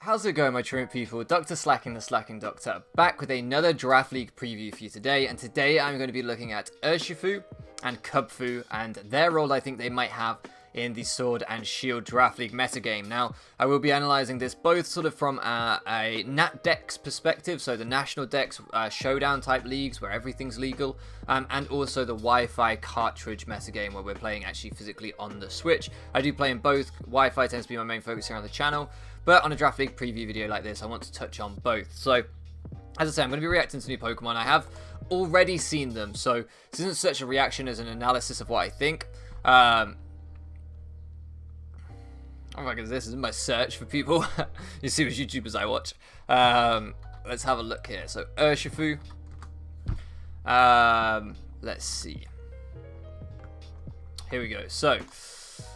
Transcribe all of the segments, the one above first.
How's it going, my truant people? DrSlaking, the Slacking Doctor, back with another Draft League preview for you today. And today I'm going to be looking at Urshifu and Kubfu and their role I think they might have in the Sword and Shield Draft League metagame. Now, I will be analysing this both sort of from a Nat Dex perspective, so the National Dex Showdown type leagues where everything's legal, and also the Wi-Fi cartridge metagame where we're playing actually physically on the Switch. I do play in both. Wi-Fi tends to be my main focus here on the channel, but on a Draft League preview video like this, I want to touch on both. So, as I say, I'm going to be reacting to new Pokemon. I have already seen them, so this isn't such a reaction as an analysis of what I think. Oh my goodness, this is my search for people. You see which YouTubers I watch. Let's have a look here. So, Urshifu. Let's see. Here we go. So,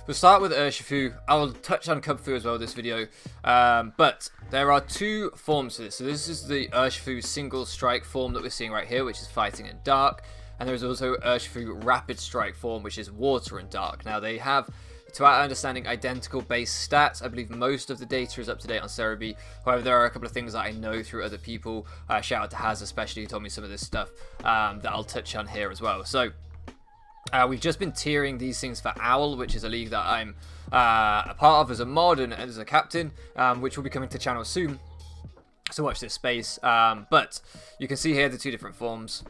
we'll start with Urshifu. I will touch on Kubfu as well this video. But there are two forms to this. So, this is the Urshifu single strike form that we're seeing right here, which is fighting and dark. And there's also Urshifu rapid strike form, which is water and dark. Now, they have, to our understanding, identical base stats. I believe most of the data is up to date on Cerebi. However, there are a couple of things that I know through other people. Shout out to Haz especially, who told me some of this stuff that I'll touch on here as well. So, we've just been tiering these things for Owl, which is a league that I'm a part of as a mod and as a captain, which will be coming to channel soon. So watch this space. But you can see here the two different forms.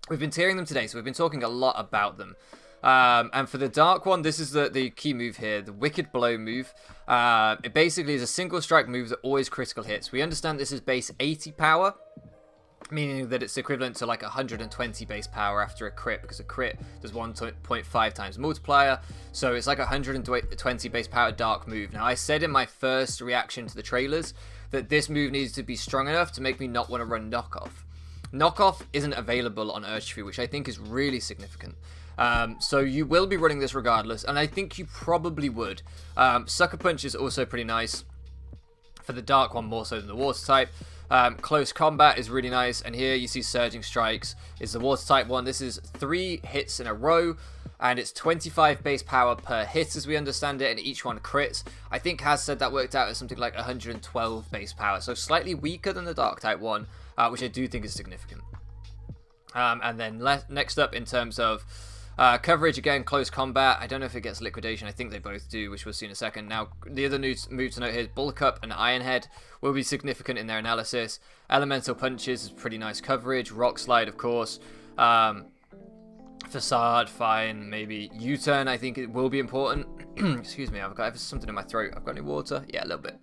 We've been tiering them today, so we've been talking a lot about them. And for the dark one, this is the key move here, the Wicked Blow move. It basically is a single strike move that always critical hits. We understand this is base 80 power, meaning that it's equivalent to like 120 base power after a crit, because a crit does 1.5 times multiplier. So it's like 120 base power dark move. Now, I said in my first reaction to the trailers that this move needs to be strong enough to make me not want to run knockoff. Knockoff isn't available on Urshifu, which I think is really significant. So you will be running this regardless, and I think you probably would. Sucker Punch is also pretty nice for the dark one, more so than the water type. Close Combat is really nice, and here you see Surging Strikes is the water type one. This is 3 hits in a row, and it's 25 base power per hit as we understand it, and each one crits. I think Has said that worked out as something like 112 base power, so slightly weaker than the dark type one, which I do think is significant. And then next up in terms of coverage, again, Close Combat. I don't know if it gets Liquidation. I think they both do, which we'll see in a second. Now, the other move to note here is Bulk Up and Iron Head will be significant in their analysis. Elemental Punches is pretty nice coverage. Rock Slide, of course. Facade, fine. Maybe U-Turn, I think it will be important. Excuse me, I've got something in my throat. I've got any water? Yeah, a little bit.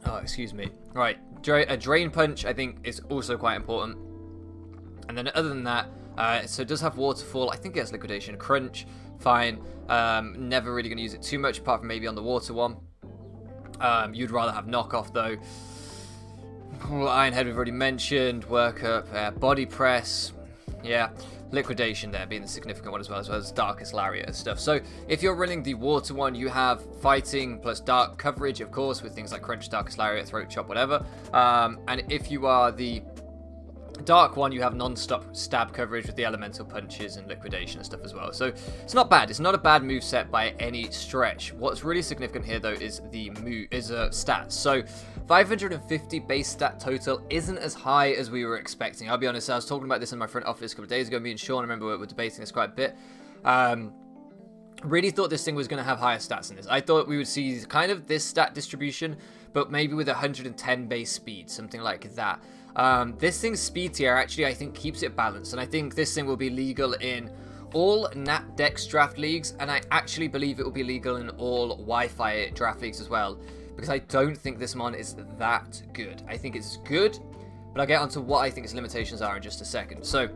Oh, excuse me. Right, a Drain Punch, I think, is also quite important. And then other than that, so it does have Waterfall. I think it has Liquidation. Crunch, fine. Never really going to use it too much, apart from maybe on the water one. You'd rather have Knockoff, though. Iron Head we've already mentioned. Work Up, Body Press. Yeah, Liquidation there being the significant one as well as Darkest Lariat and stuff. So if you're running the water one, you have fighting plus dark coverage, of course, with things like Crunch, Darkest Lariat, Throat Chop, whatever. And if you are the dark one, you have non-stop stab coverage with the elemental punches and liquidation and stuff as well. So it's not bad. It's not a bad move set by any stretch. What's really significant here, though, is the stats. So 550 base stat total isn't as high as we were expecting. I'll be honest, I was talking about this in my front office a couple of days ago. Me and Sean, I remember we were debating this quite a bit. Really thought this thing was going to have higher stats than this. I thought we would see kind of this stat distribution, but maybe with 110 base speed, something like that. This thing's speed tier actually, I think, keeps it balanced, and I think this thing will be legal in all Nat Dex draft leagues, and I actually believe it will be legal in all Wi-Fi draft leagues as well, because I don't think this mon is that good. I think it's good, but I'll get onto what I think its limitations are in just a second. So,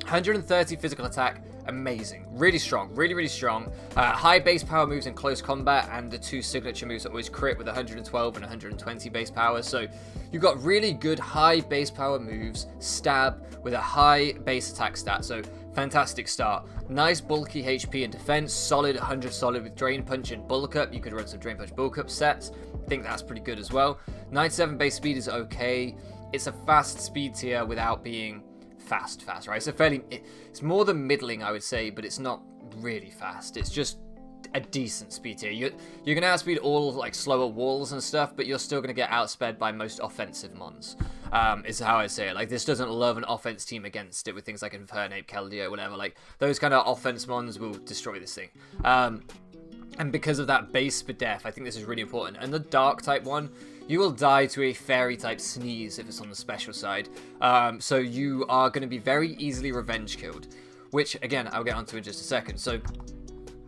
130 physical attack, amazing, really strong, really strong. High base power moves in close combat, and the 2 signature moves that always crit with 112 and 120 base power. So you've got really good high base power moves, stab with a high base attack stat. So fantastic start. Nice bulky HP and defense, solid 100 solid with Drain Punch and Bulk Up. You could run some Drain Punch Bulk Up sets. I think that's pretty good as well. 97 base speed is okay. It's a fast speed tier without being fast, right? So it's more than middling, I would say, but it's not really fast. It's just a decent speed tier. You're going to outspeed all like slower walls and stuff, but you're still going to get outsped by most offensive mons, is how I say it. Like, this doesn't love an offense team against it with things like Infernape, Keldeo, whatever. Like, those kind of offense mons will destroy this thing. And because of that base Spadef, I think this is really important. And the Dark type one, you will die to a Fairy type Sneeze if it's on the special side. So you are going to be very easily revenge killed, which, again, I'll get onto in just a second. So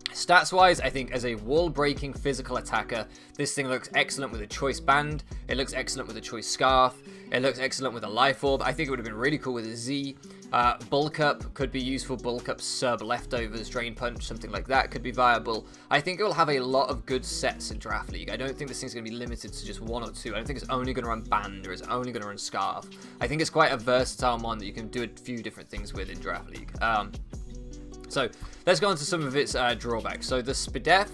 stats-wise, I think as a wall-breaking physical attacker, this thing looks excellent with a Choice Band. It looks excellent with a Choice Scarf. It looks excellent with a Life Orb. I think it would have been really cool with a Z. Bulk Up could be useful. Bulk Up, Sub, Leftovers, Drain Punch, something like that could be viable. I think it will have a lot of good sets in Draft League. I don't think this thing's going to be limited to just one or two. I don't think it's only going to run Band or it's only going to run Scarf. I think it's quite a versatile mon that you can do a few different things with in Draft League. So let's go on to some of its drawbacks. So the Spadef,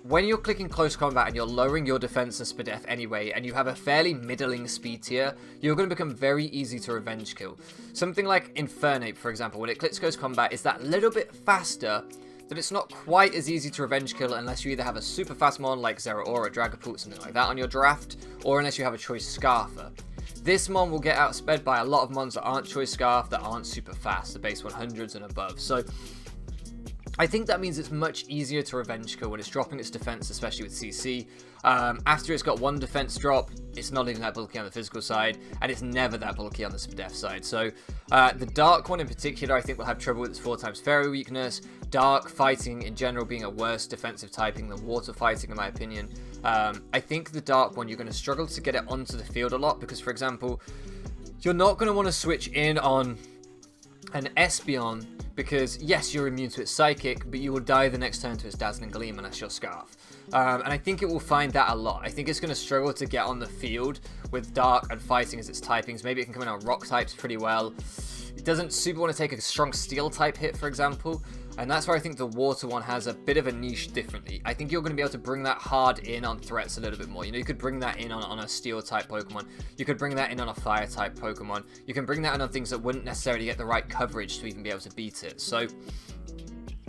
when you're clicking close combat and you're lowering your defense and Spadef anyway, and you have a fairly middling speed tier, you're going to become very easy to revenge kill. Something like Infernape, for example, when it clicks close combat, is that little bit faster, that it's not quite as easy to revenge kill unless you either have a super fast mon like Zeraora, Dragapult, something like that on your draft, or unless you have a Choice Scarfer. This mon will get outsped by a lot of mons that aren't Choice Scarf, that aren't super fast, the base 100s and above. So I think that means it's much easier to revenge kill when it's dropping its defense, especially with CC. After it's got one defense drop, it's not even that bulky on the physical side, and it's never that bulky on the Spadef side. So the Dark one in particular, I think, will have trouble with its 4x Fairy weakness. Dark fighting in general being a worse defensive typing than Water fighting, in my opinion. I think the Dark one, you're going to struggle to get it onto the field a lot because, for example, you're not going to want to switch in on an Espeon because, yes, you're immune to its Psychic, but you will die the next turn to its Dazzling Gleam, and that's your Scarf. And I think it will find that a lot. I think it's going to struggle to get on the field with Dark and Fighting as its typings. Maybe it can come in on Rock types pretty well. It doesn't super want to take a strong Steel type hit, for example, and that's where I think the Water one has a bit of a niche differently. I think you're going to be able to bring that hard in on threats a little bit more. You know, you could bring that in on a Steel type Pokemon. You could bring that in on a Fire type Pokemon. You can bring that in on things that wouldn't necessarily get the right coverage to even be able to beat it. So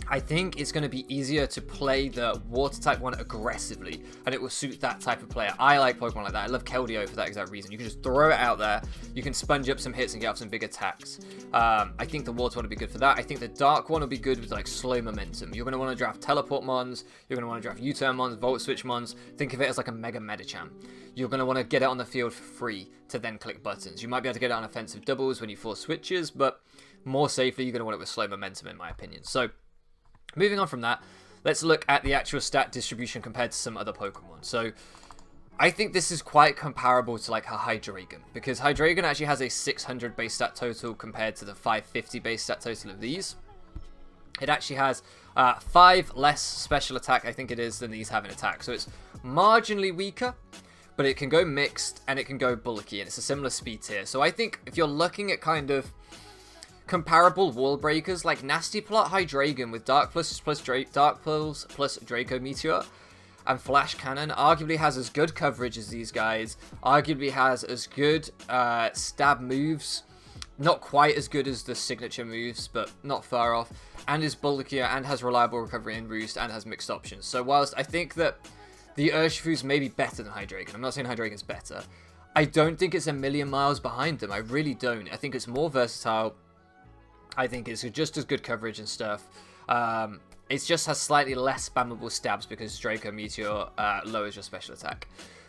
I think it's going to be easier to play the Water type one aggressively, and it will suit that type of player. I like Pokemon like that. I love Keldeo for that exact reason. You can just throw it out there, you can sponge up some hits and get off some big attacks. I think the Water one will be good for that. I think the Dark one will be good with like slow momentum. You're going to want to draft Teleport mons, you're going to want to draft U-turn mons, Volt Switch mons. Think of it as like a Mega Medicham. You're going to want to get it on the field for free to then click buttons. You might be able to get it on offensive doubles when you force switches, but more safely, you're going to want it with slow momentum, in my opinion. So moving on from that, let's look at the actual stat distribution compared to some other Pokemon. So I think this is quite comparable to like a Hydreigon, because Hydreigon actually has a 600 base stat total compared to the 550 base stat total of these. It actually has 5 less special attack, I think it is, than these have in attack. So it's marginally weaker, but it can go mixed and it can go bulky, and it's a similar speed tier. So I think if you're looking at kind of comparable wall breakers, like Nasty Plot Hydreigon with Dark Pulse plus Draco Meteor and Flash Cannon arguably has as good coverage as these guys, arguably has as good stab moves, not quite as good as the signature moves, but not far off, and is bulkier and has reliable recovery and roost and has mixed options. So whilst I think that the Urshifu's may be better than Hydreigon, I'm not saying Hydreigon's better, I don't think it's a million miles behind them. I really don't. I think it's more versatile. I think it's just as good coverage and stuff. It just has slightly less spammable stabs because Draco Meteor lowers your special attack.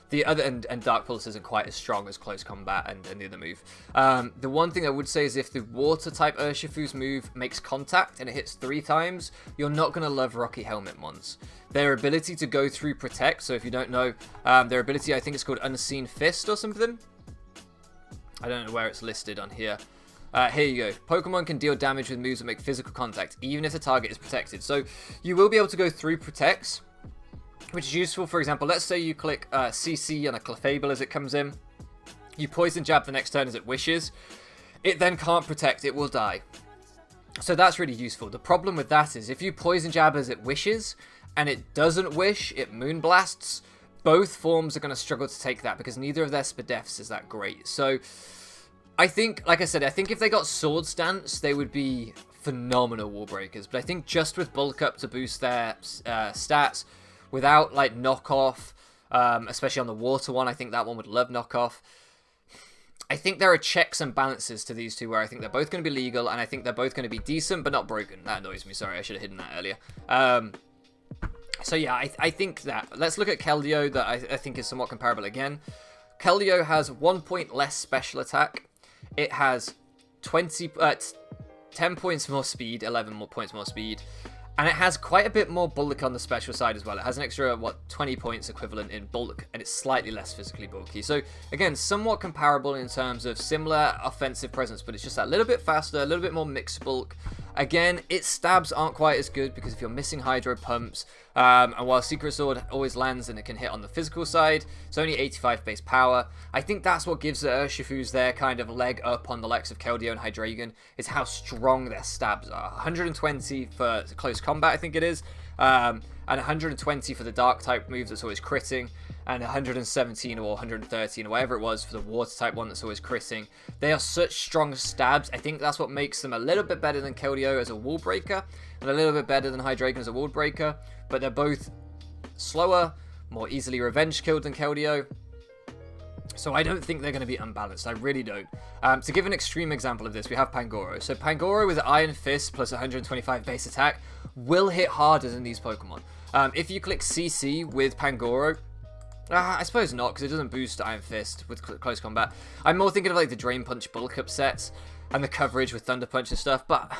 The other and Dark Pulse isn't quite as strong as Close Combat and the other move. The one thing I would say is if the Water type Urshifu's move makes contact and it hits 3 times, you're not going to love Rocky Helmet mons. Their ability to go through Protect, so if you don't know, their ability, I think it's called Unseen Fist or something. I don't know where it's listed on here. Here you go. Pokemon can deal damage with moves that make physical contact, even if the target is protected. So you will be able to go through Protects, which is useful. For example, let's say you click CC on a Clefable as it comes in. You Poison Jab the next turn as it wishes. It then can't protect. It will die. So that's really useful. The problem with that is if you Poison Jab as it wishes and it doesn't wish, it Moonblasts, both forms are going to struggle to take that because neither of their Spadefs is that great. So I think, like I said, I think if they got Sword Stance, they would be phenomenal wall breakers. But I think just with bulk up to boost their stats, without like knockoff, especially on the water one, I think that one would love knockoff. I think there are checks and balances to these two where I think they're both going to be legal, and I think they're both going to be decent but not broken. That annoys me. Sorry, I should have hidden that earlier. So yeah, I think that. Let's look at Keldeo, that I think is somewhat comparable again. Keldeo has 1 point less special attack. It has 10 points more speed, 11 more points more speed. And it has quite a bit more bulk on the special side as well. It has an extra, 20 points equivalent in bulk, and it's slightly less physically bulky. So, again, somewhat comparable in terms of similar offensive presence, but it's just that little bit faster, a little bit more mixed bulk. Again, its stabs aren't quite as good because if you're missing Hydro Pumps, and while Secret Sword always lands and it can hit on the physical side, it's only 85 base power. I think that's what gives the Urshifus their kind of leg up on the likes of Keldeo and Hydreigon, is how strong their stabs are. 120 for close combat, I think it is, and 120 for the dark type move that's always critting, and 117 or 113 or whatever it was for the water type one that's always critting. They are such strong stabs. I think that's what makes them a little bit better than Keldeo as a wall breaker, and a little bit better than Hydreigon as a wall breaker, but they're both slower, more easily revenge killed than Keldeo. So I don't think they're going to be unbalanced. I really don't. To give an extreme example of this, we have Pangoro. So Pangoro with Iron Fist plus 125 base attack will hit harder than these Pokemon. If you click CC with Pangoro, I suppose not, because it doesn't boost Iron Fist with close combat. I'm more thinking of like the Drain Punch bulk up sets and the coverage with Thunder Punch and stuff, but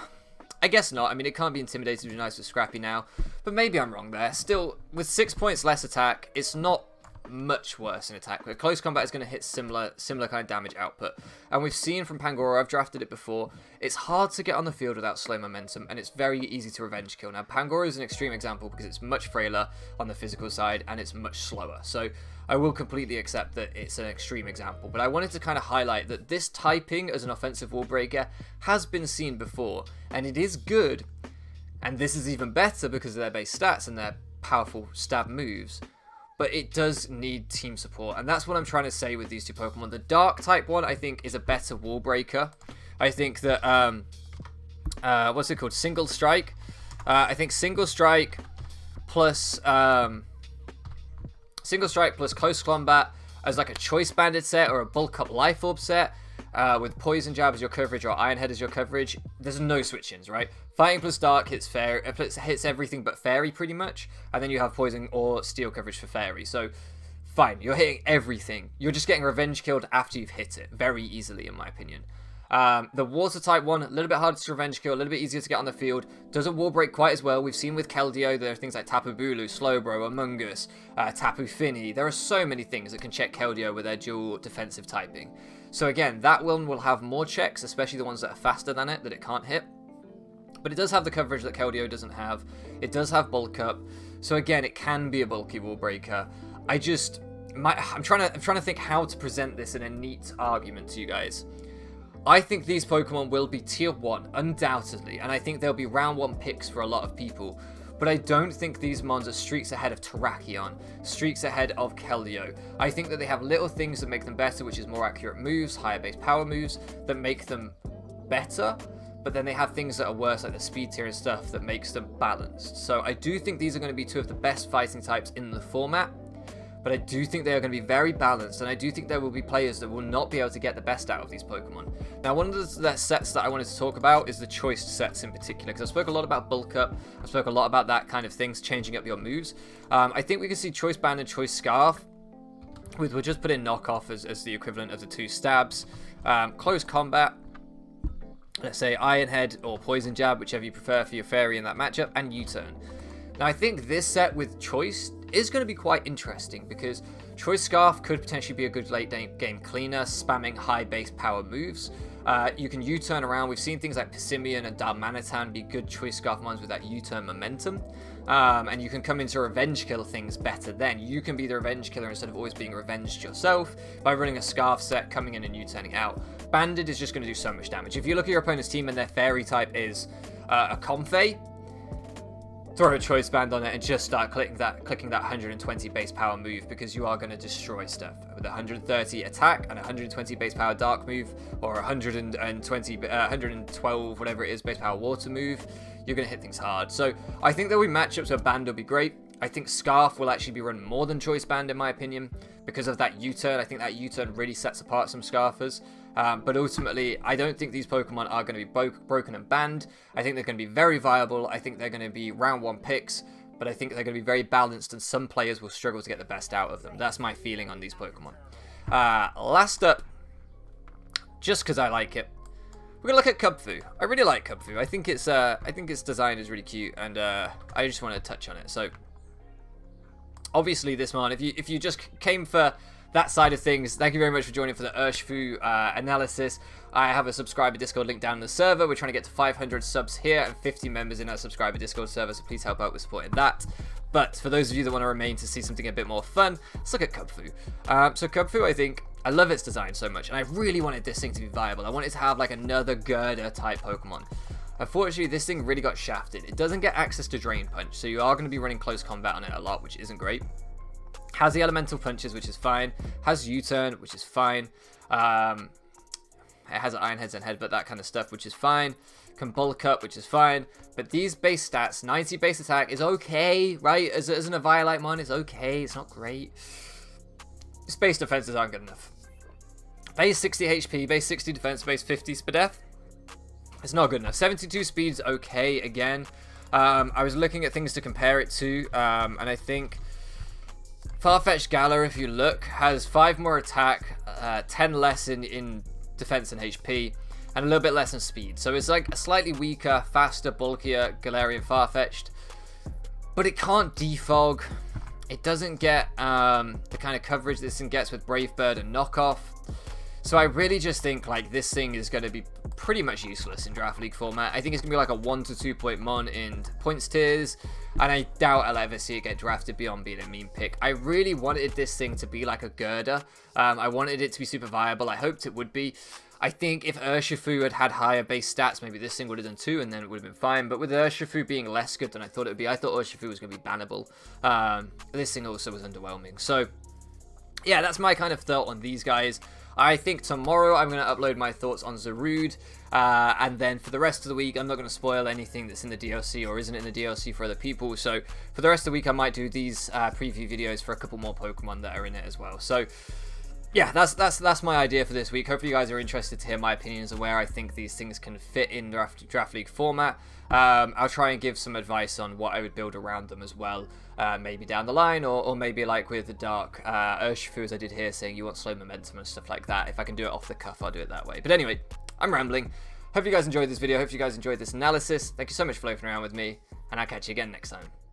I guess not. I mean, it can't be intimidated to be nice with Scrappy now, but maybe I'm wrong there. Still, with 6 points less attack, it's not much worse in attack, but close combat is going to hit similar kind of damage output. And we've seen from Pangoro, I've drafted it before, it's hard to get on the field without slow momentum, and it's very easy to revenge kill. Now Pangoro is an extreme example because it's much frailer on the physical side and it's much slower, so I will completely accept that it's an extreme example, but I wanted to kind of highlight that this typing as an offensive wall breaker has been seen before, and it is good, and this is even better because of their base stats and their powerful stab moves. But it does need team support, and that's what I'm trying to say with these two Pokemon. The Dark type one, I think, is a better wall breaker. I think that, what's it called? Single Strike. I think Single Strike plus Close Combat as like a Choice Banded set or a Bulk Up Life Orb set, with Poison Jab as your coverage or Iron Head as your coverage. There's no switch-ins, right? Fighting plus Dark hits hits everything but Fairy pretty much, and then you have Poison or Steel coverage for Fairy. So fine, you're hitting everything. You're just getting revenge killed after you've hit it very easily, in my opinion. The Water type one, a little bit harder to revenge kill, a little bit easier to get on the field, doesn't wall break quite as well. We've seen with Keldeo, there are things like Tapu Bulu, Slowbro, Among Us, Tapu Fini. There are so many things that can check Keldeo with their dual defensive typing. So again, that one will have more checks, especially the ones that are faster than it, that it can't hit. But it does have the coverage that Keldeo doesn't have. It does have bulk up. So again, it can be a bulky wall breaker. I'm trying to think how to present this in a neat argument to you guys. I think these Pokemon will be tier 1, undoubtedly, and I think they'll be round 1 picks for a lot of people. But I don't think these mons are streaks ahead of Terrakion, streaks ahead of Keldeo. I think that they have little things that make them better, which is more accurate moves, higher base power moves, that make them better. But then they have things that are worse, like the speed tier and stuff, that makes them balanced. So I do think these are going to be two of the best fighting types in the format. But I do think they are going to be very balanced, and I do think there will be players that will not be able to get the best out of these Pokemon. Now, one of the sets that I wanted to talk about is the choice sets in particular, because I spoke a lot about Bulk Up, I spoke a lot about that kind of things, changing up your moves. I think we can see Choice Band and Choice Scarf. We'll just put in Knockoff as the equivalent of the two stabs. Close Combat, let's say Iron Head or Poison Jab, whichever you prefer for your Fairy in that matchup, and U-Turn. Now, I think this set with Choice is going to be quite interesting because Choice Scarf could potentially be a good late game cleaner, spamming high base power moves. You can U-turn around. We've seen things like Pissimian and Darmanitan be good Choice Scarf ones with that U-turn momentum. And you can come into revenge kill things better then. You can be the revenge killer instead of always being revenged yourself by running a Scarf set, coming in and U-turning out. Banded is just going to do so much damage. If you look at your opponent's team and their Fairy type is a Comfey, throw a choice band on it and just start clicking that 120 base power move, because you are going to destroy stuff with 130 attack and 120 base power dark move, or 112 whatever it is base power water move. You're going to hit things hard. So I think there'll be matchups where band will be great. I think Scarf will actually be run more than choice band in my opinion, because of that U-turn. I think that U-turn really sets apart some Scarfers. But ultimately, I don't think these Pokemon are going to be broken and banned. I think they're going to be very viable. I think they're going to be round 1 picks, but I think they're going to be very balanced, and some players will struggle to get the best out of them. That's my feeling on these Pokemon. Last up, just because I like it, we're going to look at Kubfu. I really like Kubfu. I think its design is really cute, and I just want to touch on it. So, obviously, this one, if you just came for that side of things, thank you very much for joining for the Urshifu analysis. I have a subscriber Discord link down in the server. We're trying to get to 500 subs here and 50 members in our subscriber Discord server, so please help out with supporting that. But for those of you that want to remain to see something a bit more fun, let's look at Kubfu. So Kubfu, I love its design so much, and I really wanted this thing to be viable. I wanted to have like another girder type Pokemon. Unfortunately, this thing really got shafted. It doesn't get access to Drain Punch, so you are going to be running close combat on it a lot, which isn't great. Has the elemental punches, which is fine. Has U-turn, which is fine. It has Iron Heads and Headbutt, that kind of stuff, which is fine. Can bulk up, which is fine. But these base stats, 90 base attack is okay, right? As an Eviolite mon, it's okay. It's not great. Base defenses aren't good enough. Base 60 HP, base 60 defense, base 50 Spadef. It's not good enough. 72 speed's okay again. I was looking at things to compare it to, and I think Farfetch'd Galar, if you look, has 5 more attack, 10 less in defense and HP, and a little bit less in speed. So it's like a slightly weaker, faster, bulkier Galarian Farfetch'd, but it can't defog. It doesn't get the kind of coverage this thing gets with Brave Bird and Knockoff. So I really just think like this thing is going to be pretty much useless in Draft League format. I think it's going to be like a 1 to 2 point mon in points tiers, and I doubt I'll ever see it get drafted beyond being a meme pick. I really wanted this thing to be like a girder. I wanted it to be super viable. I hoped it would be. I think if Urshifu had higher base stats, maybe this thing would have done too, and then it would have been fine. But with Urshifu being less good than I thought it would be, I thought Urshifu was going to be bannable. This thing also was underwhelming. So, yeah, that's my kind of thought on these guys. I think tomorrow I'm going to upload my thoughts on Zarude, and then for the rest of the week, I'm not going to spoil anything that's in the DLC or isn't in the DLC for other people. So for the rest of the week, I might do these preview videos for a couple more Pokemon that are in it as well. So yeah, that's my idea for this week. Hopefully you guys are interested to hear my opinions on where I think these things can fit in Draft League format. I'll try and give some advice on what I would build around them as well, maybe down the line, or maybe like with the Dark Urshifu, as I did here, saying you want slow momentum and stuff like that. If I can do it off the cuff, I'll do it that way. But anyway, I'm rambling. Hope you guys enjoyed this video. Hope you guys enjoyed this analysis. Thank you so much for loafing around with me, and I'll catch you again next time.